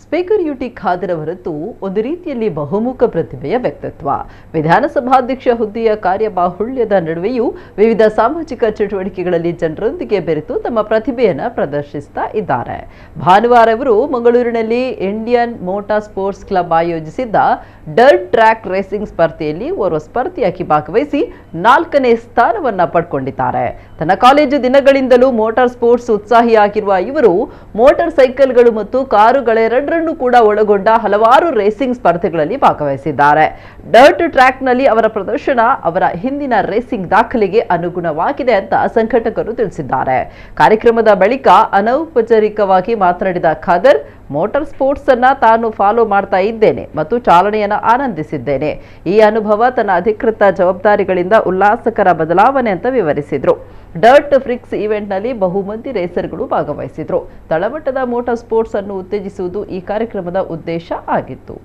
Speaker UT Khader ಅವರದ್ದು ಒಂದು ರೀತಿಯಲ್ಲಿ ಬಹುಮುಖ ಪ್ರತಿಭೆಯ ವ್ಯಕ್ತಿತ್ವ. ವಿಧಾನಸಭಾಧ್ಯಕ್ಷ ಹುದ್ದೆಯ ಕಾರ್ಯಬಾಹುಳ್ಯದ ನಡುವೆಯೂ ವಿವಿಧ ಸಾಮಾಜಿಕ ಚಟುವಟಿಕೆಗಳಲ್ಲಿ ಜನರೊಂದಿಗೆ ಬೆರೆತು ತಮ್ಮ ಪ್ರತಿಭೆಯನ್ನು ಪ್ರದರ್ಶಿಸ್ತಾ ಇದ್ದಾರೆ. ಭಾನುವಾರ ಅವರು ಮಂಗಳೂರಿನಲ್ಲಿ ಇಂಡಿಯನ್ ಮೋಟಾರ್ ಸ್ಪೋರ್ಟ್ಸ್ ಕ್ಲಬ್ ಆಯೋಜಿಸಿದ್ದ ಡರ್ಟ್ ಟ್ರ್ಯಾಕ್ ರೇಸಿಂಗ್ ಸ್ಪರ್ಧೆಯಲ್ಲಿ ಓರ್ವ ಸ್ಪರ್ಧಿಯಾಗಿ ಭಾಗವಹಿಸಿ 4ನೇ ಸ್ಥಾನವನ್ನ ಪಡ್ಕೊಂಡಿದ್ದಾರೆ. ತನ್ನ ಕಾಲೇಜು ದಿನಗಳಿಂದಲೂ ಮೋಟಾರ್ ಸ್ಪೋರ್ಟ್ಸ್ ಉತ್ಸಾಹಿಯಾಗಿರುವ ಇವರು ಮೋಟಾರ್ ಸೈಕಲ್ಗಳು ಮತ್ತು ಕಾರುಗಳೆರಡರನ್ನು ಕೂಡ ಒಳಗೊಂಡ ಹಲವಾರು ರೇಸಿಂಗ್ ಸ್ಪರ್ಧೆಗಳಲ್ಲಿ ಭಾಗವಹಿಸಿದ್ದಾರೆ. ಡರ್ಟ್ ಟ್ರ್ಯಾಕ್ನಲ್ಲಿ ಅವರ ಪ್ರದರ್ಶನ ಅವರ ಹಿಂದಿನ ರೇಸಿಂಗ್ ದಾಖಲೆಗೆ ಅನುಗುಣವಾಗಿದೆ ಅಂತ ಸಂಘಟಕರು ತಿಳಿಸಿದ್ದಾರೆ. ಕಾರ್ಯಕ್ರಮದ ಬಳಿಕ ಅನೌಪಚಾರಿಕವಾಗಿ ಮಾತನಾಡಿದ ಖಾದರ್, ಮೋಟಾರ್ ಸ್ಪೋರ್ಟ್ಸ್ ಅನ್ನ ತಾನು ಫಾಲೋ ಮಾಡ್ತಾ ಇದ್ದೇನೆ ಮತ್ತು ಚಾಲನೆಯನ್ನು ಆನಂದಿಸಿದ್ದೇನೆ. ಈ ಅನುಭವ ತನ್ನ ಅಧಿಕೃತ ಜವಾಬ್ದಾರಿಗಳಿಂದ ಉಲ್ಲಾಸಕರ ಬದಲಾವಣೆ ಅಂತ ವಿವರಿಸಿದ್ರು. ಡರ್ಟ್ ಫ್ರಿಕ್ಸ್ ಈವೆಂಟ್ನಲ್ಲಿ ಬಹುಮಂದಿ ರೇಸರ್ಗಳು ಭಾಗವಹಿಸಿದ್ರು. ತಳಮಟ್ಟದ ಮೋಟಾರ್ ಸ್ಪೋರ್ಟ್ಸ್ ಅನ್ನು ಉತ್ತೇಜಿಸುವುದು ಈ ಕಾರ್ಯಕ್ರಮದ ಉದ್ದೇಶ ಆಗಿತ್ತು.